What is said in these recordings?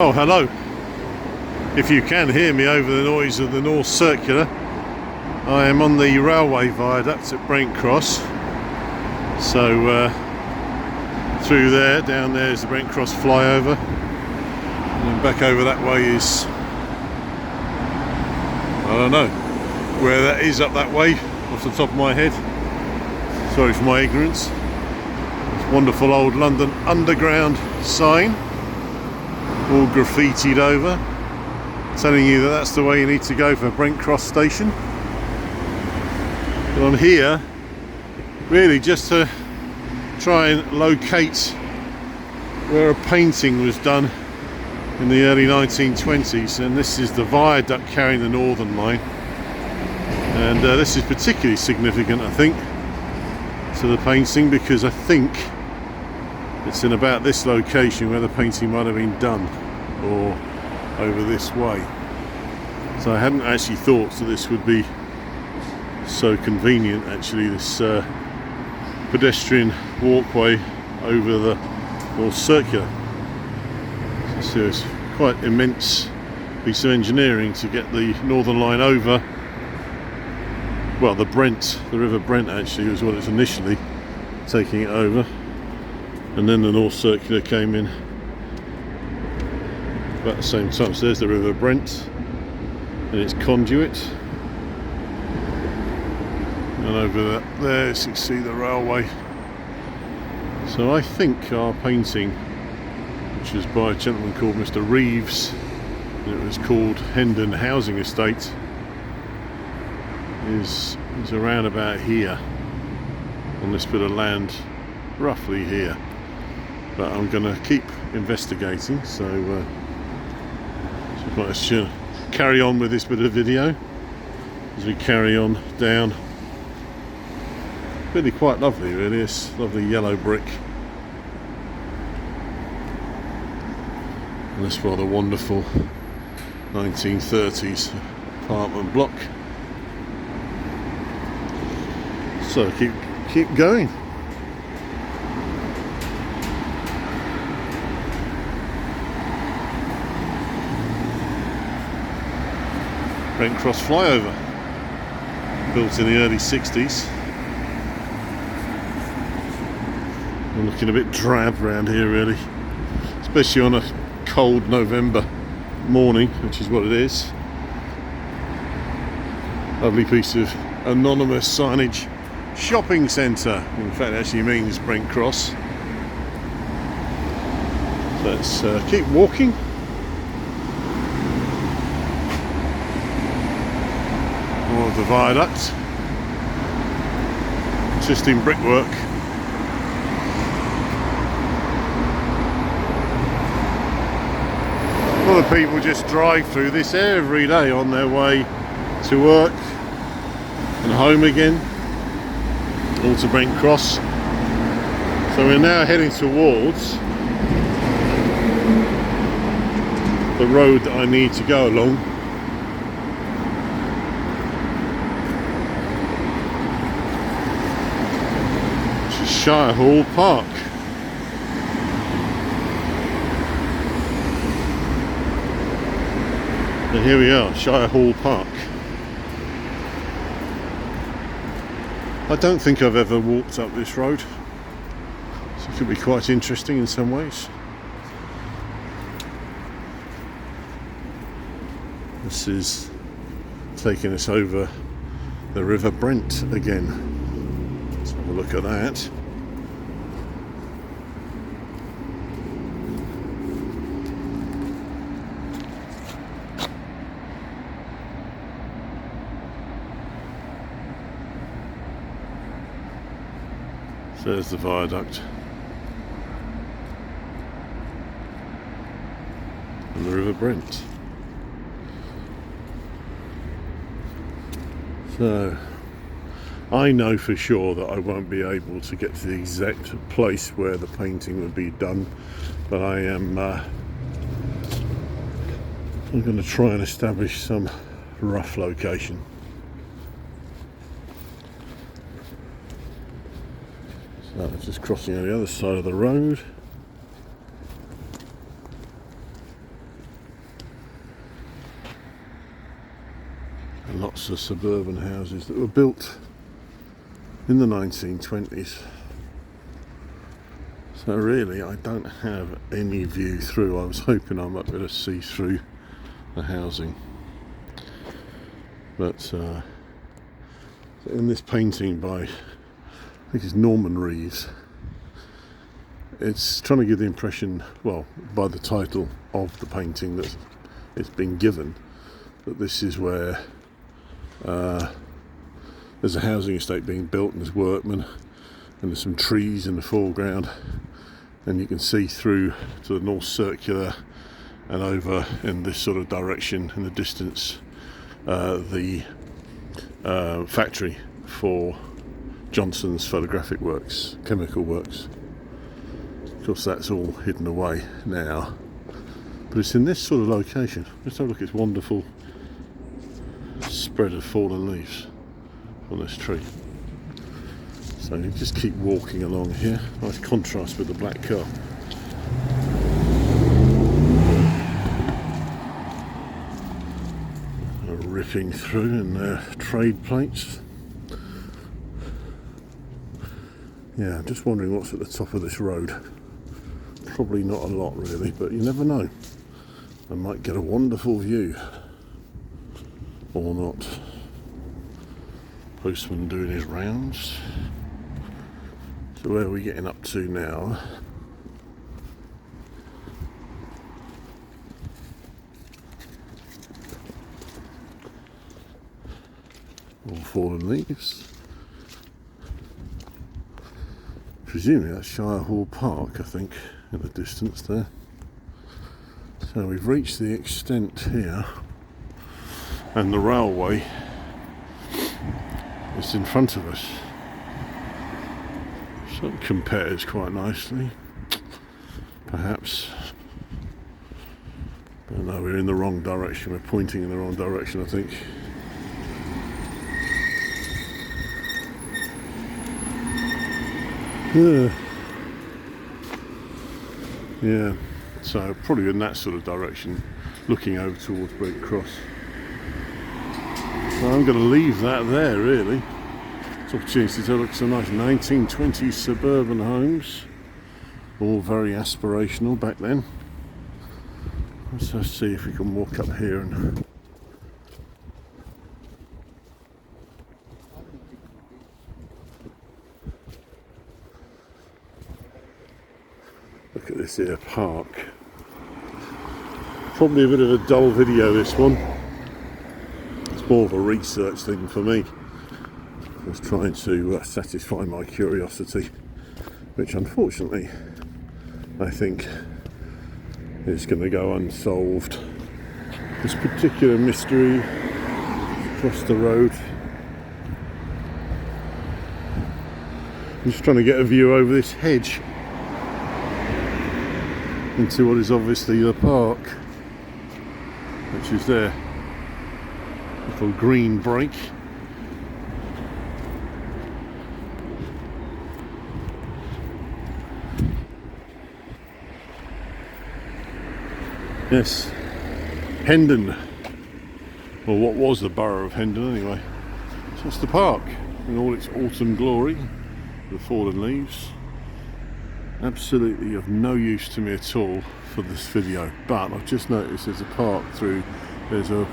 Oh, hello. If you can hear me over the noise of the North Circular, I am on the railway viaduct at Brent Cross. So through there, down there is the Brent Cross flyover, and then back over that way is, I don't know where that is up that way off the top of my head. Sorry for my ignorance. This wonderful old London Underground sign, all graffitied over, telling you that that's the way you need to go for Brent Cross Station. But I'm here really just to try and locate where a painting was done in the early 1920s, and this is the viaduct carrying the Northern Line, and this is particularly significant, I think, to the painting, because I think it's in about this location where the painting might have been done, or over this way. So I hadn't actually thought that this would be so convenient, actually, this pedestrian walkway over the North Circular. So it's quite immense piece of engineering to get the Northern Line over. Well, the River Brent actually was what it's initially taking it over, and then the North Circular came in about the same time. So there's the River Brent and its conduit, and over there you can see the railway. So I think our painting, which was by a gentleman called Mr. Reeves, and it was called Hendon Housing Estate, is around about here on this bit of land, roughly here. But I'm going to keep investigating, so let's carry on with this bit of video as we carry on down. Really quite lovely, really. It's lovely yellow brick, and this rather wonderful 1930s apartment block. So keep going. Brent Cross flyover, built in the early 60s. I'm looking a bit drab around here, really, especially on a cold November morning, which is what it is. Lovely piece of anonymous signage. Shopping centre, in fact, it actually means Brent Cross. So let's keep walking. More of the viaduct. Interesting brickwork. A lot of people just drive through this every day on their way to work and home again, all to Brent Cross. So we're now heading towards the road that I need to go along. Which is Shire Hall Park. And here we are, Shire Hall Park. I don't think I've ever walked up this road, so it could be quite interesting in some ways. This is taking us over the River Brent again. Let's have a look at that. There's the viaduct and the River Brent. So I know for sure that I won't be able to get to the exact place where the painting would be done, but I'm going to try and establish some rough location. So just crossing on the other side of the road. And lots of suburban houses that were built in the 1920s. So really I don't have any view through. I was hoping I might be able to see through the housing. But in this painting by, I think it's Norman Reeves, it's trying to give the impression, well, by the title of the painting that it's been given, that this is where there's a housing estate being built and there's workmen and there's some trees in the foreground, and you can see through to the North Circular and over in this sort of direction in the distance the factory for Johnson's photographic works, chemical works. Of course that's all hidden away now, but it's in this sort of location. Let's have a look at this wonderful spread of fallen leaves on this tree. So you just keep walking along here. Nice contrast with the black car. Ripping through in their trade plates. Yeah, I'm just wondering what's at the top of this road. Probably not a lot really, but you never know. I might get a wonderful view. Or not. Postman doing his rounds. So where are we getting up to now? All fallen leaves. Presumably that's Shire Hall Park, I think, in the distance there. So we've reached the extent here, and the railway is in front of us. So it compares quite nicely, perhaps. But no, we're in the wrong direction. We're pointing in the wrong direction, I think. Yeah, so probably in that sort of direction, looking over towards Brent Cross. So I'm going to leave that there, really. It's an opportunity to look at some nice 1920s suburban homes, all very aspirational back then. Let's just see if we can walk up here and look at this here park. Probably a bit of a dull video, this one. It's more of a research thing for me. I was trying to satisfy my curiosity, which unfortunately I think is going to go unsolved. This particular mystery across the road. I'm just trying to get a view over this hedge into what is obviously the park, which is there. Little green break. Yes, Hendon, or what was the borough of Hendon anyway. So it's the park in all its autumn glory, the fallen leaves. Absolutely of no use to me at all for this video, but I've just noticed there's a park through, there's a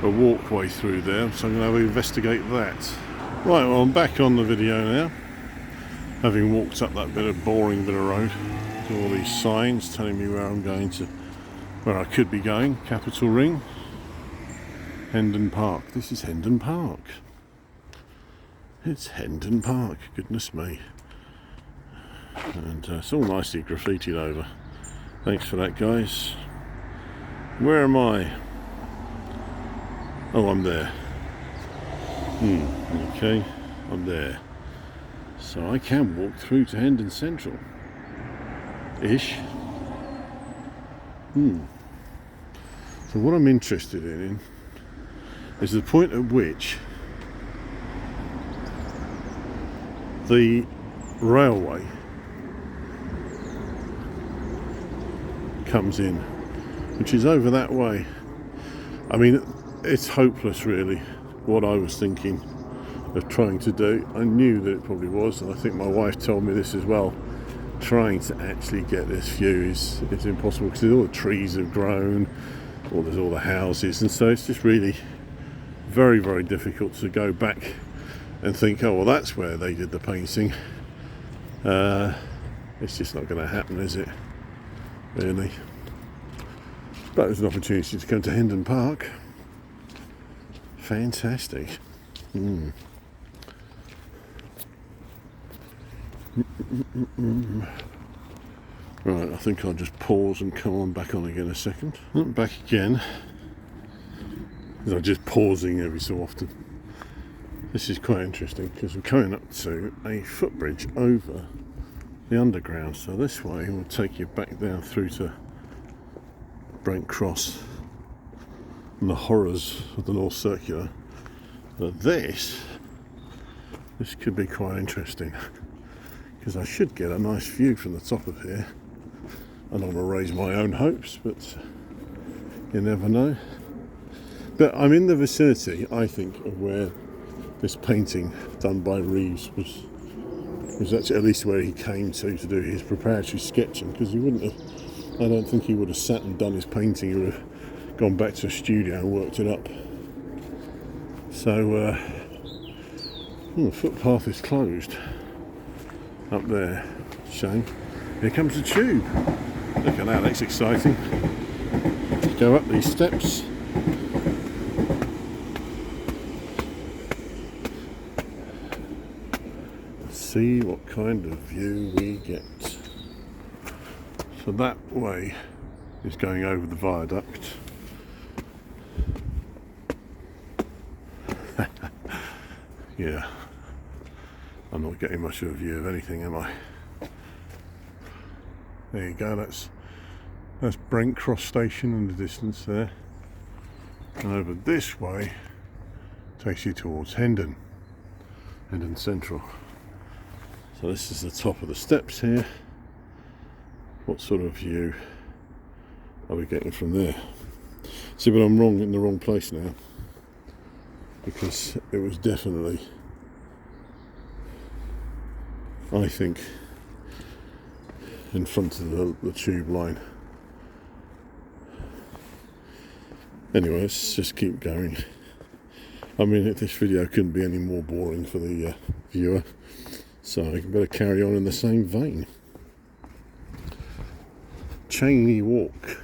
walkway through there, so I'm going to have to investigate that. Right, well I'm back on the video now, having walked up that boring bit of road, with all these signs telling me where I'm going to, where I could be going. Capital Ring, Hendon Park. This is Hendon Park. It's Hendon Park, goodness me. And it's all nicely graffitied over. Thanks for that, guys. Where am I? Oh, I'm there. Okay, I'm there. So I can walk through to Hendon Central. Ish. So what I'm interested in is the point at which the railway comes in, which is over that way. I mean, it's hopeless really what I was thinking of trying to do. I knew that it probably was, and I think my wife told me this as well. Trying to actually get this view is impossible because all the trees have grown, or there's all the houses, and so it's just really very, very difficult to go back and think, oh well, that's where they did the painting. It's just not going to happen, is it? Really. But it was an opportunity to come to Hendon Park. Fantastic. Right, I think I'll just pause and come on back on again a second. Back again. I'm just pausing every so often. This is quite interesting because we're coming up to a footbridge over the underground. So this way will take you back down through to Brent Cross and the horrors of the North Circular. But this could be quite interesting because I should get a nice view from the top of here. I don't want to raise my own hopes, but you never know. But I'm in the vicinity, I think, of where this painting done by Reeves was actually at least where he came to do his preparatory sketching, because he wouldn't have, I don't think he would have sat and done his painting. He would have gone back to a studio and worked it up. So the footpath is closed up there. Shame. Here comes the tube. Look at that, that's exciting. Let's go up these steps. See what kind of view we get. So that way is going over the viaduct. Yeah, I'm not getting much of a view of anything, am I? There you go, that's Brent Cross Station in the distance there. And over this way takes you towards Hendon Central. So this is the top of the steps here. What sort of view are we getting from there? See, but I'm wrong, in the wrong place now, because it was definitely, I think, in front of the tube line. Anyway, let's just keep going. I mean, this video couldn't be any more boring for the viewer, so I can better carry on in the same vein. Cheney Walk.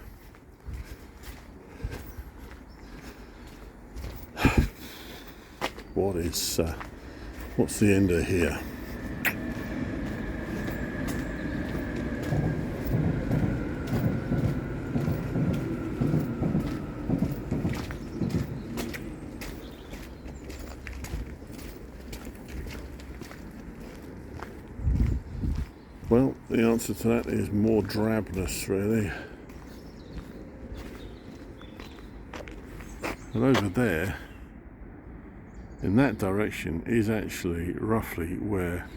What's the end of here? Well, the answer to that is more drabness, really. And over there, in that direction, is actually roughly where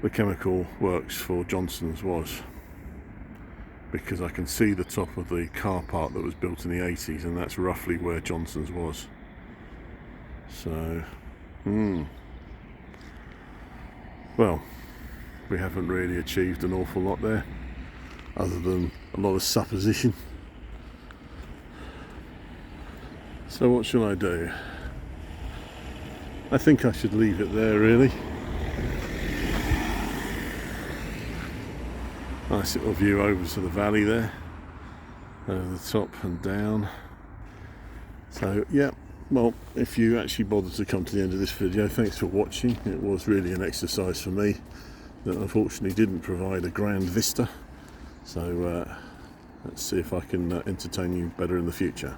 the chemical works for Johnson's was, because I can see the top of the car park that was built in the 80s, and that's roughly where Johnson's was. So, well, we haven't really achieved an awful lot there, other than a lot of supposition. So what shall I do? I think I should leave it there, really. Nice little view over to the valley there, over the top and down. So yeah, well, if you actually bothered to come to the end of this video, thanks for watching. It was really an exercise for me that unfortunately didn't provide a grand vista. So let's see if I can entertain you better in the future.